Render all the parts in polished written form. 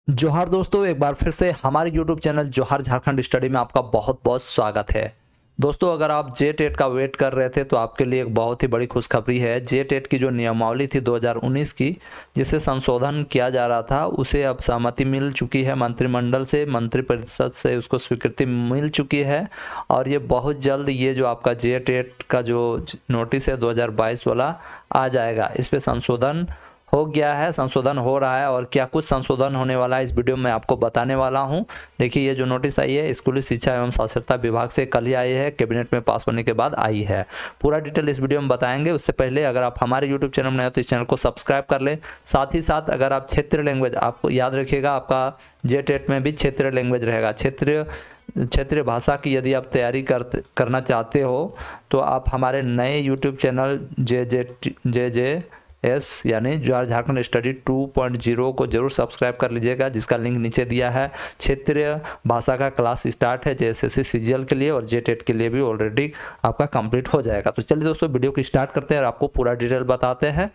जोहार दोस्तों, एक बार फिर से हमारे YouTube चैनल जोहार झारखंड स्टडी में आपका बहुत बहुत स्वागत है। दोस्तों, अगर आप JTET का वेट कर रहे थे तो आपके लिए एक बहुत ही बड़ी खुशखबरी है। JTET की जो नियमावली थी 2019 की, जिसे संशोधन किया जा रहा था, उसे अब सहमति मिल चुकी है मंत्रिमंडल से, मंत्रिपरिषद से उसको स्वीकृति मिल चुकी है। और ये बहुत जल्द ये जो आपका JTET का जो नोटिस है 2022 वाला आ जाएगा। इस पर संशोधन हो गया है, संशोधन हो रहा है और क्या कुछ संशोधन होने वाला है इस वीडियो में आपको बताने वाला हूं। देखिए, ये जो नोटिस आई है स्कूली शिक्षा एवं साक्षरता विभाग से कल ही आई है, कैबिनेट में पास होने के बाद आई है। पूरा डिटेल इस वीडियो में बताएंगे। उससे पहले अगर आप हमारे यूट्यूब चैनल में नए हो तो इस चैनल को सब्सक्राइब कर लें। साथ ही साथ अगर आप क्षेत्रीय लैंग्वेज, आपको याद रखिएगा आपका JTET में भी क्षेत्रीय लैंग्वेज रहेगा। क्षेत्रीय भाषा की यदि आप तैयारी करना चाहते हो तो आप हमारे नए यूट्यूब चैनल JJS यानी जोहार झारखंड स्टडी 2.0 को जरूर सब्सक्राइब कर लीजिएगा, जिसका लिंक नीचे दिया है। क्षेत्रीय भाषा का क्लास स्टार्ट है JSSC CGL के लिए और JTET के लिए भी ऑलरेडी आपका कंप्लीट हो जाएगा। तो चलिए दोस्तों, वीडियो को स्टार्ट करते हैं और आपको पूरा डिटेल बताते हैं।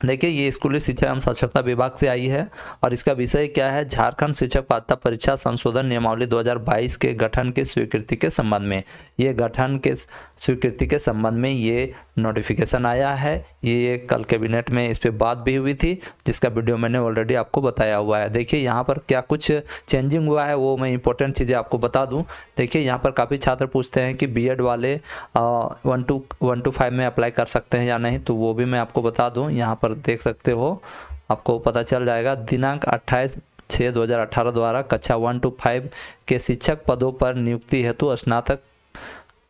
देखिए, ये स्कूली शिक्षा एवं साक्षरता विभाग से आई है और इसका विषय क्या है, झारखंड शिक्षक पात्रता परीक्षा संशोधन नियमावली 2022 के गठन के स्वीकृति के संबंध में। ये गठन के स्वीकृति के संबंध में ये नोटिफिकेशन आया है। ये कल कैबिनेट में इस पर बात भी हुई थी, जिसका वीडियो मैंने ऑलरेडी आपको बताया हुआ है। देखिए, यहाँ पर क्या कुछ चेंजिंग हुआ है वो मैं इंपॉर्टेंट चीज़ें आपको बता दूँ। देखिए, यहाँ पर काफ़ी छात्र पूछते हैं कि BEd वाले 1 to 5 में अप्लाई कर सकते हैं या नहीं, तो वो भी मैं आपको बता दूँ। यहाँ पर देख सकते हो, आपको पता चल जाएगा। दिनांक 28/6/2018 द्वारा कक्षा 1 to 5 के शिक्षक पदों पर नियुक्ति हेतु स्नातक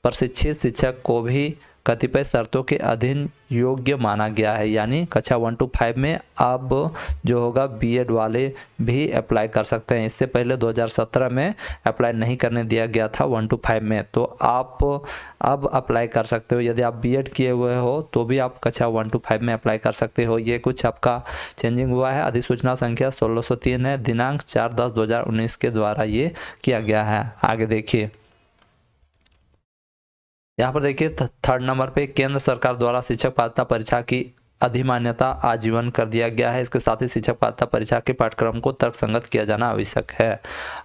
प्रशिक्षित शिक्षक को भी कतिपय शर्तों के अधीन योग्य माना गया है। यानी कक्षा 1 to 5 में अब जो होगा BEd वाले भी अप्लाई कर सकते हैं। इससे पहले 2017 में अप्लाई नहीं करने दिया गया था 1 to 5 में, तो आप अब अप्लाई कर सकते हो। यदि आप BEd किए हुए हो तो भी आप कक्षा 1 to 5 में अप्लाई कर सकते हो। ये कुछ आपका चेंजिंग हुआ है। अधिसूचना संख्या 1603 है, दिनांक 4/10/2019 के द्वारा ये किया गया है। आगे देखिए, यहाँ पर देखिए थर्ड नंबर पे, केंद्र सरकार द्वारा शिक्षक पात्रता परीक्षा की अधिमान्यता आजीवन कर दिया गया है। इसके साथ ही शिक्षक पात्रता परीक्षा के पाठ्यक्रम को तर्कसंगत किया जाना आवश्यक है।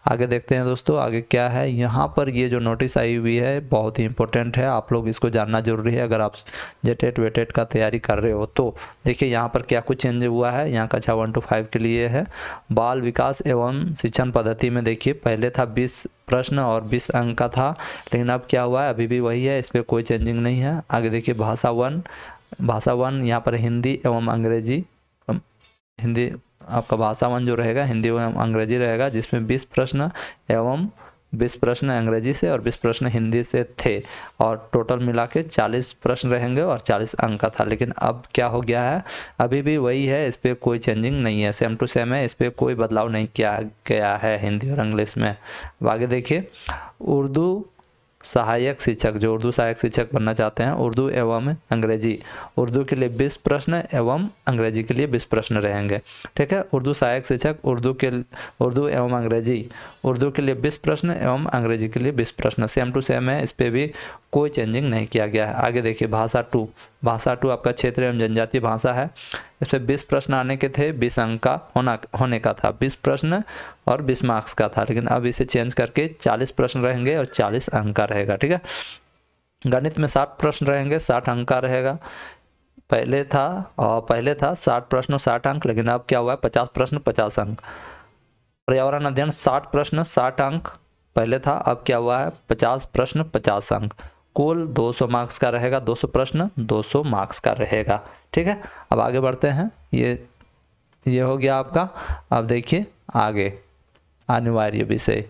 आगे देखते हैं दोस्तों, आगे क्या है। यहाँ पर ये जो नोटिस आई हुई है बहुत ही इंपॉर्टेंट है, आप लोग इसको जानना जरूरी है अगर आप JTET वेटेट का तैयारी कर रहे हो तो। देखिए, यहाँ पर क्या कुछ चेंज हुआ है। यहाँ कक्षा 1 to 5 के लिए है। बाल विकास एवं शिक्षण पद्धति में देखिए, पहले था 20 प्रश्न और 20 अंक का था, लेकिन अब क्या हुआ है, अभी भी वही है, इस पर कोई चेंजिंग नहीं है। आगे देखिए, भाषा वन यहाँ पर हिंदी एवं अंग्रेजी, हिंदी आपका भाषा वन जो रहेगा हिंदी एवं अंग्रेजी रहेगा, जिसमें 20 प्रश्न एवं 20 प्रश्न अंग्रेजी से और 20 प्रश्न हिंदी से थे और टोटल मिला के 40 प्रश्न रहेंगे और 40 अंक का था। लेकिन अब क्या हो गया है, अभी भी वही है, इस पर कोई चेंजिंग नहीं है, सेम टू सेम है, इस पर कोई बदलाव नहीं किया गया है हिंदी और इंग्लिश में। आगे देखिए, उर्दू सहायक शिक्षक, जो उर्दू सहायक शिक्षक बनना चाहते हैं, उर्दू एवं अंग्रेजी, उर्दू के लिए 20 प्रश्न एवं अंग्रेजी के लिए 20 प्रश्न रहेंगे। ठीक है, उर्दू सहायक शिक्षक, उर्दू एवं अंग्रेजी, उर्दू के लिए 20 प्रश्न एवं अंग्रेजी के लिए 20 प्रश्न, सेम टू सेम है, इस पर भी कोई चेंजिंग नहीं किया गया है। आगे देखिए, भाषा टू आपका क्षेत्र एवं जनजातीय भाषा है। इस पर 20 प्रश्न आने के थे, 20 अंक का होने का था, 20 प्रश्न और 20 मार्क्स का था, लेकिन अब इसे चेंज करके 40 प्रश्न रहेंगे और 40 अंक का रहेगा। ठीक है, गणित में 60 प्रश्न रहेंगे, 60 अंक का रहेगा। पहले था 60 प्रश्न और 60 अंक, लेकिन अब क्या हुआ है, 50 प्रश्न 50 अंक। पर्यावरण अध्ययन 60 प्रश्न 60 अंक पहले था, अब क्या हुआ है, 50 प्रश्न 50 अंक। कुल 200 मार्क्स का रहेगा, 200 प्रश्न 200 मार्क्स का रहेगा। ठीक है, अब आगे बढ़ते हैं। ये हो गया आपका। अब देखिए आगे, अनिवार्य विषय,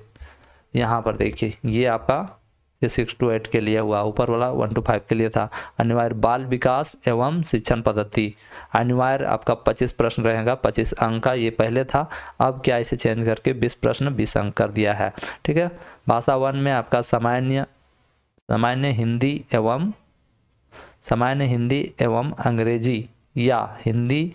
यहाँ पर देखिए, ये आपका ये 6 to 8 के लिए हुआ, ऊपर वाला 1 to 5 के लिए था। अनिवार्य बाल विकास एवं शिक्षण पद्धति, अनिवार्य आपका 25 प्रश्न रहेगा, 25 अंक का, ये पहले था, अब क्या इसे चेंज करके 20 प्रश्न 20 अंक कर दिया है। ठीक है, भाषा वन में आपका सामान्य हिंदी एवं अंग्रेजी या हिंदी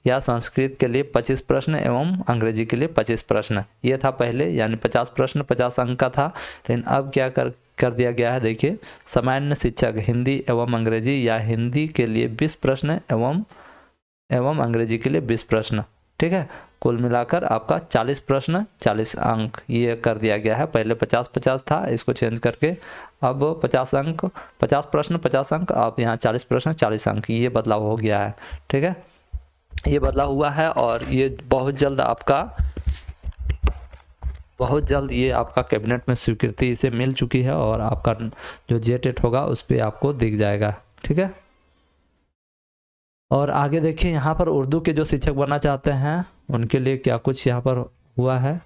या संस्कृत के लिए 25 प्रश्न एवं अंग्रेजी के लिए 25 प्रश्न, ये था पहले, यानी 50 प्रश्न 50 अंक का था। लेकिन अब क्या कर दिया गया है, देखिए, सामान्य शिक्षक हिंदी एवं अंग्रेजी या हिंदी के लिए 20 प्रश्न एवं अंग्रेजी के लिए 20 प्रश्न। ठीक है, कुल मिलाकर आपका 40 प्रश्न 40 अंक ये कर दिया गया है। पहले 50-50 था, इसको चेंज करके अब 50 अंक 50 प्रश्न 50 अंक, आप यहाँ 40 प्रश्न 40 अंक, ये बदलाव हो गया है। ठीक है, ये बदलाव हुआ है और ये बहुत जल्द ये आपका कैबिनेट में स्वीकृति इसे मिल चुकी है और आपका जो जेटेट होगा उस पर आपको दिख जाएगा। ठीक है, और आगे देखिए यहाँ पर उर्दू के जो शिक्षक बनना चाहते हैं उनके लिए क्या कुछ यहाँ पर हुआ है।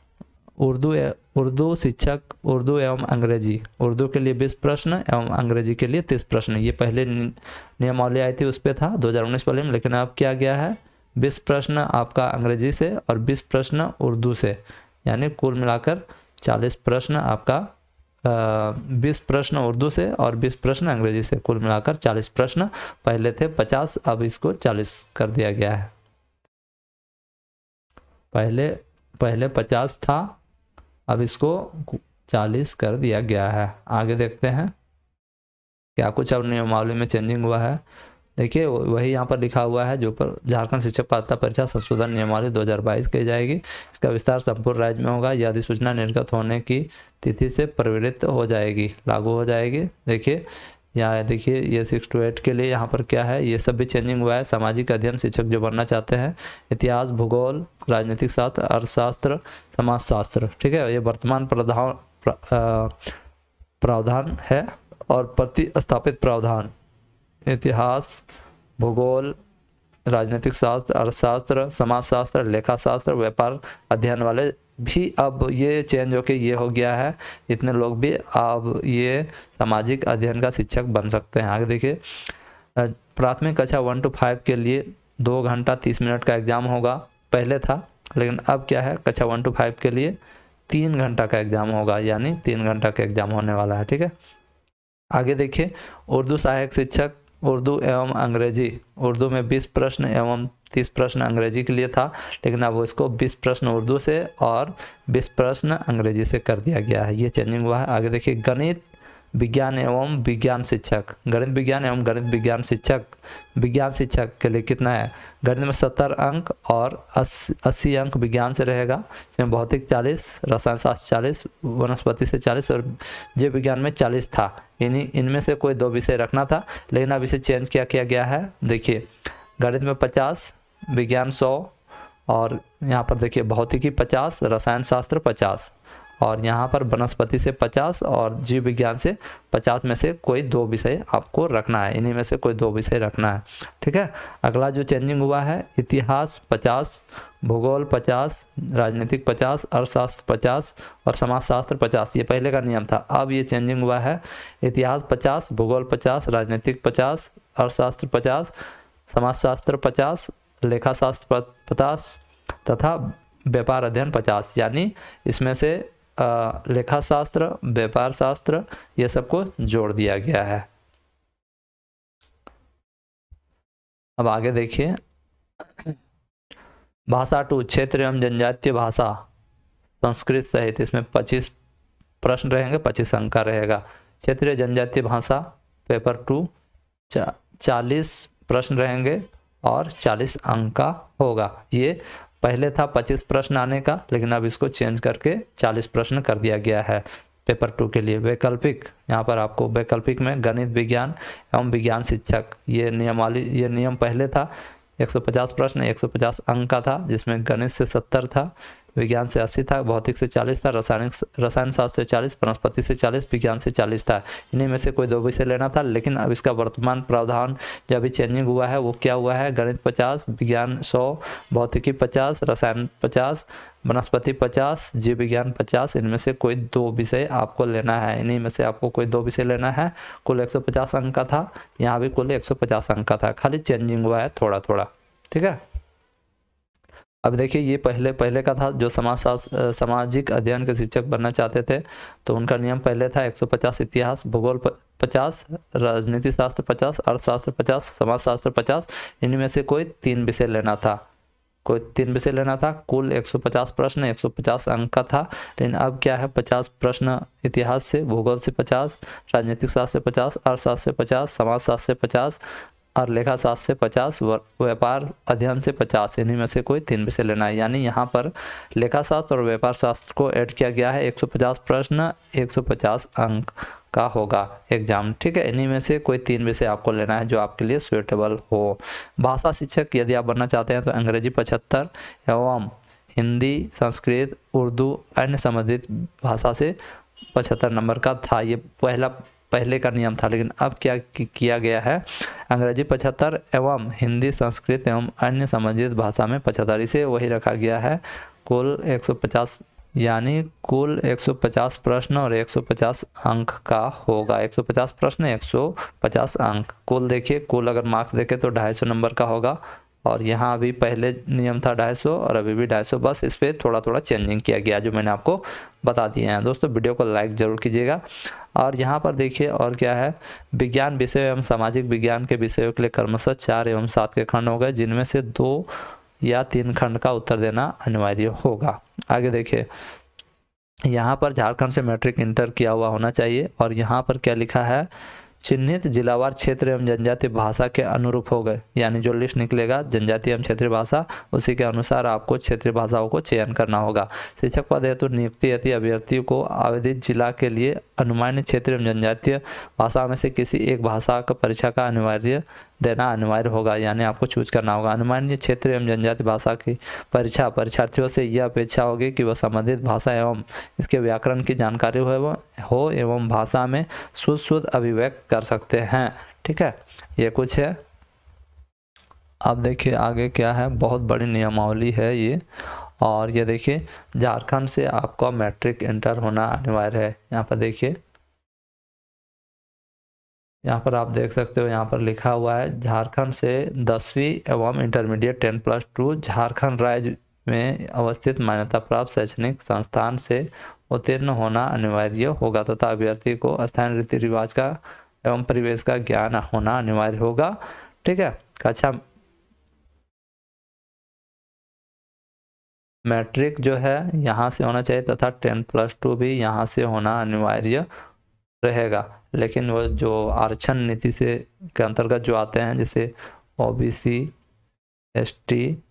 उर्दू शिक्षक, उर्दू एवं अंग्रेजी, उर्दू के लिए 20 प्रश्न एवं अंग्रेजी के लिए 30 प्रश्न। ये पहले नियमावली आई थी उस पर था 2019 वाले में, लेकिन अब क्या गया है 20 प्रश्न आपका अंग्रेजी से और 20 प्रश्न उर्दू से, यानी कुल मिलाकर 40 प्रश्न आपका 20 प्रश्न उर्दू से और 20 प्रश्न अंग्रेजी से, कुल मिलाकर 40 प्रश्न। पहले थे 50, अब इसको 40 कर दिया गया है। पहले 50 था, अब इसको 40 कर दिया गया है। आगे देखते हैं क्या कुछ अब नियमावली में चेंजिंग हुआ है। देखिए वही यहाँ पर लिखा हुआ है जो पर झारखंड शिक्षक पात्रता परीक्षा संशोधन नियमावली 2022 की जाएगी। इसका विस्तार संपूर्ण राज्य में होगा। यह अधिसूचना निर्गत होने की तिथि से प्रवृत्त हो जाएगी, लागू हो जाएगी। देखिए यहाँ देखिए ये 6 to 8 के लिए यहाँ पर क्या है, ये सब भी चेंजिंग हुआ है। सामाजिक अध्ययन शिक्षक जो बनना चाहते हैं, इतिहास, भूगोल, राजनीतिक शास्त्र, अर्थशास्त्र, समाजशास्त्र। ठीक है, ये वर्तमान प्रावधान है और प्रतिस्थापित प्रावधान इतिहास, भूगोल, राजनीतिक शास्त्र, अर्थशास्त्र, समाजशास्त्र, लेखाशास्त्र, व्यापार अध्ययन वाले भी अब ये चेंज होके ये हो गया है। इतने लोग भी अब ये सामाजिक अध्ययन का शिक्षक बन सकते हैं। आगे देखिए प्राथमिक कक्षा 1 to 5 के लिए 2 घंटा 30 मिनट का एग्ज़ाम होगा, पहले था, लेकिन अब क्या है कक्षा 1 to 5 के लिए 3 घंटा का एग्ज़ाम होगा, यानी 3 घंटा का एग्ज़ाम होने वाला है। ठीक है, आगे देखिए उर्दू सहायक शिक्षक, उर्दू एवं अंग्रेजी, उर्दू में 20 प्रश्न एवं 30 प्रश्न अंग्रेजी के लिए था, लेकिन अब इसको 20 प्रश्न उर्दू से और 20 प्रश्न अंग्रेजी से कर दिया गया है। ये चेंजिंग हुआ है। आगे देखिए गणित विज्ञान एवं विज्ञान शिक्षक, गणित विज्ञान एवं गणित विज्ञान शिक्षक, विज्ञान शिक्षक के लिए कितना है, गणित में 70 अंक और 80 अंक विज्ञान से रहेगा। इसमें भौतिक 40, रसायन शास्त्र 40, वनस्पति से 40 और जीव विज्ञान में 40 था। इनमें से कोई 2 विषय रखना था, लेकिन अब इसे चेंज किया गया है। देखिए गणित में 50, विज्ञान 100 और यहाँ पर देखिए भौतिकी 50, रसायन शास्त्र 50 और यहाँ पर वनस्पति से 50 और जीव विज्ञान से 50 में से कोई 2 विषय आपको रखना है। इन्हीं में से कोई 2 विषय रखना है। ठीक है, अगला जो चेंजिंग हुआ है इतिहास 50, भूगोल 50, राजनीतिक 50, अर्थशास्त्र 50 और समाजशास्त्र 50। ये पहले का नियम था, अब ये चेंजिंग हुआ है। इतिहास 50, भूगोल 50, राजनीतिक 50, अर्थशास्त्र 50, समाजशास्त्र 50, लेखाशास्त्र 50 तथा व्यापार अध्ययन 50। यानी इसमें से लेखाशास्त्र, व्यापार शास्त्र ये सबको जोड़ दिया गया है। अब आगे देखिए भाषा 2 क्षेत्र एवं जनजातीय भाषा संस्कृत सहित, इसमें 25 प्रश्न रहेंगे, 25 अंक का रहेगा। क्षेत्रीय जनजातीय भाषा पेपर 2 40 प्रश्न रहेंगे और 40 अंक का होगा। ये पहले था 25 प्रश्न आने का, लेकिन अब इसको चेंज करके 40 प्रश्न कर दिया गया है पेपर 2 के लिए। वैकल्पिक, यहाँ पर आपको वैकल्पिक में गणित विज्ञान एवं विज्ञान शिक्षक, ये नियम पहले था 150 प्रश्न 150 अंक का था, जिसमें गणित से 70 था, विज्ञान से 80 था, भौतिक से 40 था, रसायन शास्त्र से 40, वनस्पति से 40, विज्ञान से 40 था। इन्हीं में से कोई 2 विषय लेना था, लेकिन अब इसका वर्तमान प्रावधान जो अभी चेंजिंग हुआ है वो क्या हुआ है, गणित 50, विज्ञान 100, भौतिकी 50, रसायन 50, वनस्पति 50, जीव विज्ञान 50। इनमें से कोई 2 विषय आपको लेना है। इन्हीं में से आपको कोई 2 विषय लेना है। कुल 150 अंक का था, यहाँ भी कुल 150 अंक का था, खाली चेंजिंग हुआ है थोड़ा थोड़ा। ठीक है, अब देखिए ये पहले का था जो सामाजिक अध्ययन के शिक्षक बनना चाहते थे, तो उनका नियम पहले था 150 इतिहास, भूगोल 50, राजनीति शास्त्र 50, अर्थशास्त्र 50, समाजशास्त्र 50। इनमें में से कोई 3 विषय लेना था, कुल 150 प्रश्न 150 अंक का था। लेकिन अब क्या है 50 प्रश्न इतिहास से, भूगोल से 50, राजनीतिक शास्त्र से 50, अर्थशास्त्र से 50, समाजशास्त्र से 50 और लेखा शास्त्र से 50, व्यापार अध्ययन से 50, इन्हीं में से कोई 3 विषय लेना है। यानी यहाँ पर लेखा शास्त्र और व्यापार शास्त्र को ऐड किया गया है। 150 प्रश्न, 150 अंक का होगा एग्जाम, ठीक है। इन्हीं में से कोई 3 विषय आपको लेना है जो आपके लिए सुइटेबल हो। भाषा शिक्षक यदि आप बनना चाहते हैं तो अंग्रेजी 75 एवं हिंदी, संस्कृत, उर्दू, अन्य संबंधित भाषा से 75 नंबर का था। ये पहले का नियम था, लेकिन अब क्या किया गया है, अंग्रेजी 75 एवं हिंदी, संस्कृत एवं अन्य संबंधित भाषा में 75, इसे वही रखा गया है। कुल 150, यानी कुल 150 प्रश्न और 150 अंक का होगा। 150 प्रश्न, 150 अंक। कुल देखिए, कुल अगर मार्क्स देखें तो 250 नंबर का होगा। और यहाँ अभी पहले नियम था 250 और अभी भी 250, बस इस पर थोड़ा थोड़ा चेंजिंग किया गया जो मैंने आपको बता दिए हैं। दोस्तों वीडियो को लाइक ज़रूर कीजिएगा। और यहाँ पर देखिए और क्या है, विज्ञान विषय एवं सामाजिक विज्ञान के विषयों के लिए क्रमशः 4 एवं 7 के खंड हो गए, जिनमें से 2 या 3 खंड का उत्तर देना अनिवार्य होगा। आगे देखिए, यहाँ पर झारखंड से मैट्रिक इंटर किया हुआ होना चाहिए। और यहाँ पर क्या लिखा है, चिन्हित जिलावार क्षेत्र एवं जनजातीय भाषा के अनुरूप हो गए, यानी जो लिस्ट निकलेगा जनजातीय एवं क्षेत्रीय भाषा, उसी के अनुसार आपको क्षेत्रीय भाषाओं को चयन करना होगा। शिक्षक पद हेतु नियुक्ति हेतु अभ्यर्थी को आवेदित जिला के लिए अनुमान्य क्षेत्रीय एवं जनजातीय भाषा में से किसी एक भाषा का परीक्षा का देना अनिवार्य होगा, यानी आपको चूज करना होगा। अनुमान्य क्षेत्रीय एवं जनजातीय भाषा की परीक्षार्थियों से यह अपेक्षा होगी कि वह संबंधित भाषा एवं इसके व्याकरण की जानकारी हो एवं भाषा में शुद्ध अभिव्यक्त कर सकते हैं, ठीक है। ये कुछ है। अब देखिए आगे क्या है, बहुत बड़ी नियमावली है ये। और ये देखिए, झारखंड से आपका मैट्रिक इंटर होना अनिवार्य है। यहाँ पर देखिए, यहाँ पर आप देख सकते हो, यहाँ पर लिखा हुआ है झारखंड से 10वीं एवं इंटरमीडिएट 10+2 झारखंड राज्य में अवस्थित मान्यता प्राप्त शैक्षणिक संस्थान से उत्तीर्ण होना अनिवार्य होगा तथा अभ्यर्थी को स्थानीय रीति रिवाज का एवं परिवेश का ज्ञान होना अनिवार्य होगा, ठीक है। कक्षा मैट्रिक जो है यहाँ से होना चाहिए तथा 10+2 भी यहाँ से होना अनिवार्य रहेगा। लेकिन वो जो आरक्षण नीति से के अंतर्गत जो आते हैं, जैसे ओबीसी, एसटी,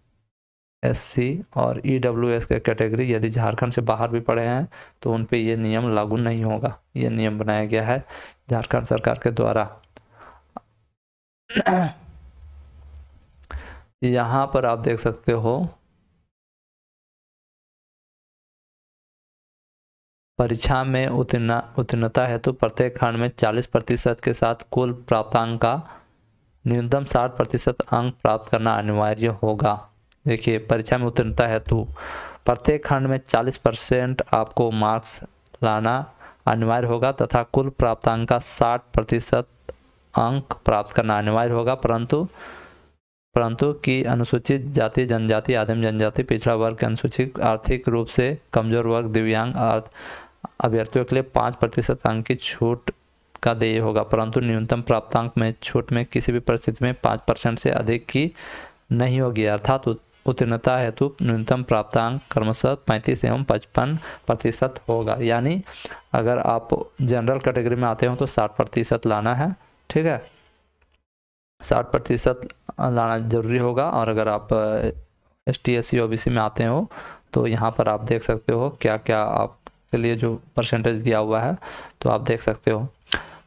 एससी और ईडब्ल्यूएस के कैटेगरी, यदि झारखंड से बाहर भी पढ़े हैं तो उन पे ये नियम लागू नहीं होगा। ये नियम बनाया गया है झारखंड सरकार के द्वारा। यहाँ पर आप देख सकते हो, परीक्षा में उत्तीर्णता हेतु प्रत्येक खंड में 40% के साथ कुल प्राप्तांक का न्यूनतम 60% अंक प्राप्त करना अनिवार्य होगा। देखिए, परीक्षा में उत्तीर्णता हेतु प्रत्येक खंड में 40% आपको मार्क्स लाना अनिवार्य होगा तथा कुल प्राप्तांक का 60% अंक प्राप्त करना अनिवार्य होगा, परंतु कि अनुसूचित जाति, जनजाति, आदिम जनजाति, पिछड़ा वर्ग, अनुसूचित आर्थिक रूप से कमजोर वर्ग, दिव्यांग अभ्यर्थियों के लिए 5% अंक की छूट का देय होगा, परंतु न्यूनतम प्राप्तांक में छूट में किसी भी परिस्थिति में 5% से अधिक की नहीं होगी। अर्थात उत्तीर्णता हेतु न्यूनतम प्राप्तांक क्रमशः 35 एवं 55% होगा। यानी अगर आप जनरल कैटेगरी में आते हो तो 60% लाना है, ठीक है। 60% लाना जरूरी होगा। और अगर आप ST SC OBC में आते हो तो यहाँ पर आप देख सकते हो क्या क्या आपके लिए जो परसेंटेज दिया हुआ है, तो आप देख सकते हो।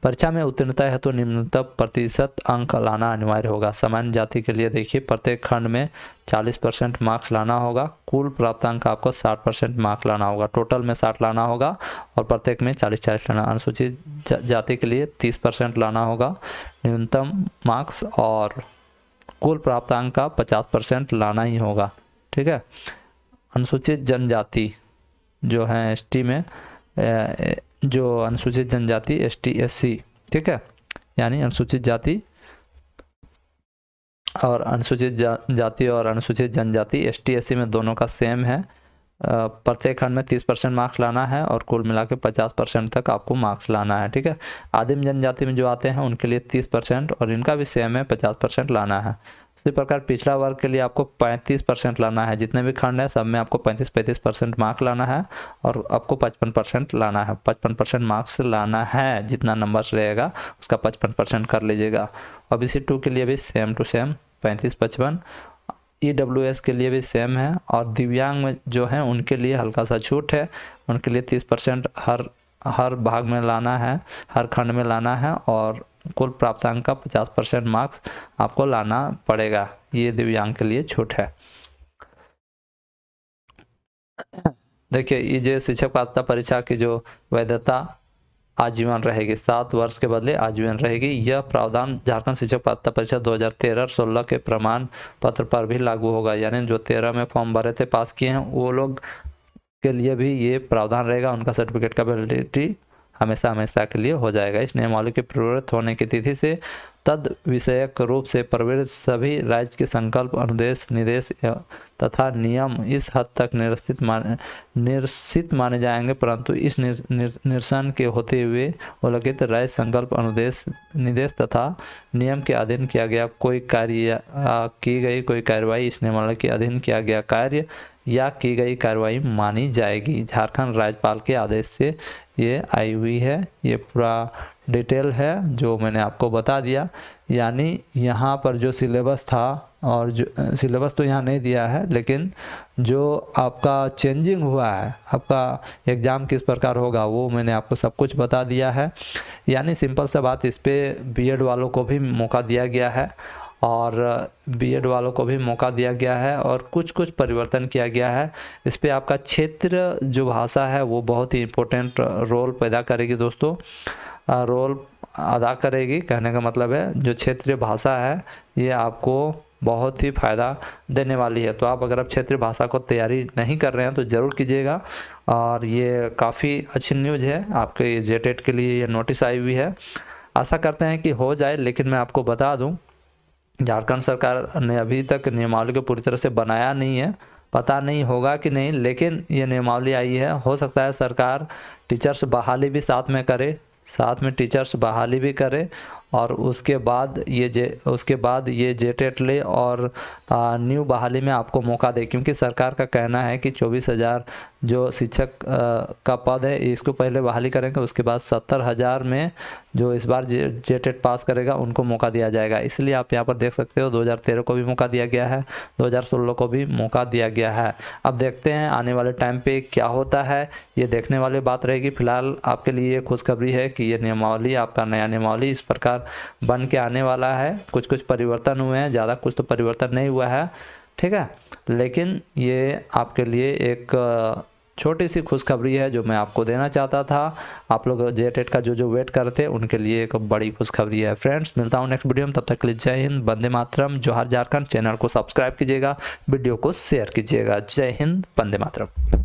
परीक्षा में उत्तीर्णता हेतु निम्नतम प्रतिशत अंक लाना अनिवार्य होगा। सामान्य जाति के लिए देखिए, प्रत्येक खंड में 40% मार्क्स लाना होगा, कुल प्राप्तांक आपको 60% मार्क्स लाना होगा, टोटल में 60 लाना होगा और प्रत्येक में 40-40 लाना। अनुसूचित जाति के लिए 30% लाना होगा न्यूनतम मार्क्स और कुल प्राप्तांक का 50% लाना ही होगा, ठीक है। अनुसूचित जनजाति जो है ST में, जो अनुसूचित जनजाति ST SC, ठीक है, यानी अनुसूचित जाति और अनुसूचित जाति और अनुसूचित जनजाति ST SC में दोनों का सेम है। प्रत्येक खंड में 30% मार्क्स लाना है और कुल मिला के 50% तक आपको मार्क्स लाना है, ठीक है। आदिम जनजाति में जो आते हैं उनके लिए 30% और इनका भी सेम है, 50% लाना है। इसी प्रकार पिछड़ा वर्ग के लिए आपको 35% लाना है, जितने भी खंड है सब में आपको 35% मार्क लाना है और आपको 55% लाना है। 55% मार्क्स लाना है, जितना नंबर्स रहेगा उसका 55% कर लीजिएगा। OBC 2 के लिए भी सेम टू सेम 35-55। EWS के लिए भी सेम है और दिव्यांग में जो है उनके लिए हल्का सा छूट है, उनके लिए 30% हर भाग में लाना है, हर खंड में लाना है और कुल प्राप्तांक का 50% मार्क्स आपको लाना पड़ेगा। ये दिव्यांग के लिए छूट है। देखिए ये जो शिक्षक पात्रता परीक्षा की जो वैधता आजीवन रहेगी, 7 वर्ष के बदले आजीवन रहेगी। यह प्रावधान झारखंड शिक्षक पात्रता परीक्षा 2013-16 के प्रमाण पत्र पर भी लागू होगा, यानी जो 13 में फॉर्म भरे थे, पास किए हैं, वो लोग के लिए भी ये प्रावधान रहेगा। उनका सर्टिफिकेट का वैलिडिटी हमेशा के लिए हो जाएगा। इस नियमावली के प्रवृत्त होने की तिथि से तद विषयक रूप से प्रवृत्त सभी राज्य के संकल्प, अनुदेश, निर्देश तथा नियम इस हद तक निरसित माने जाएंगे, परंतु इस निरसन के होते हुए उल्लिखित राज्य संकल्प, अनुदेश, निर्देश तथा नियम के अधीन किया गया कोई कार्य की गई कोई कार्यवाही इस नियमावली के अधीन किया गया कार्य या की गई कार्रवाई मानी जाएगी। झारखंड राज्यपाल के आदेश से ये आई हुई है। ये पूरा डिटेल है जो मैंने आपको बता दिया। यानी यहाँ पर जो सिलेबस था, और जो सिलेबस तो यहाँ नहीं दिया है, लेकिन जो आपका चेंजिंग हुआ है, आपका एग्ज़ाम किस प्रकार होगा, वो मैंने आपको सब कुछ बता दिया है। यानी सिंपल सा बात, इस पे बीएड वालों को भी मौका दिया गया है और बीएड वालों को भी मौका दिया गया है और कुछ परिवर्तन किया गया है। इस पे आपका क्षेत्र जो भाषा है वो बहुत ही इम्पोर्टेंट रोल पैदा करेगी दोस्तों, रोल अदा करेगी। कहने का मतलब है जो क्षेत्रीय भाषा है ये आपको बहुत ही फ़ायदा देने वाली है। तो अगर आप क्षेत्रीय भाषा को तैयारी नहीं कर रहे हैं तो ज़रूर कीजिएगा। और ये काफ़ी अच्छी न्यूज़ है आपके जेटेट के लिए, ये नोटिस आई हुई है। आशा करते हैं कि हो जाए, लेकिन मैं आपको बता दूँ झारखंड सरकार ने अभी तक नियमावली को पूरी तरह से बनाया नहीं है, पता नहीं होगा कि नहीं, लेकिन ये नियमावली आई है। हो सकता है सरकार टीचर्स बहाली भी साथ में करे, साथ में टीचर्स बहाली भी करे और उसके बाद ये जेटेट ले और न्यू बहाली में आपको मौका दे, क्योंकि सरकार का कहना है कि 24,000 जो शिक्षक का पद है इसको पहले बहाली करेंगे, उसके बाद 70,000 में जो इस बार जेटेट पास करेगा उनको मौका दिया जाएगा। इसलिए आप यहाँ पर देख सकते हो 2013 को भी मौका दिया गया है, 2016 को भी मौका दिया गया है। अब देखते हैं आने वाले टाइम पे क्या होता है, ये देखने वाली बात रहेगी। फिलहाल आपके लिए खुशखबरी है कि ये नियमावली, आपका नया नियमावली इस प्रकार बन के आने वाला है। कुछ परिवर्तन हुए हैं, ज़्यादा कुछ तो परिवर्तन नहीं हुआ है, ठीक है, लेकिन ये आपके लिए एक छोटी सी खुशखबरी है जो मैं आपको देना चाहता था। आप लोग जेटेट का जो वेट करते हैं उनके लिए एक बड़ी खुशखबरी है। फ्रेंड्स, मिलता हूँ नेक्स्ट वीडियो में, तब तक के लिए जय हिंद, वंदे मातरम, जोहार झारखंड। चैनल को सब्सक्राइब कीजिएगा, वीडियो को शेयर कीजिएगा। जय हिंद, वंदे मातरम।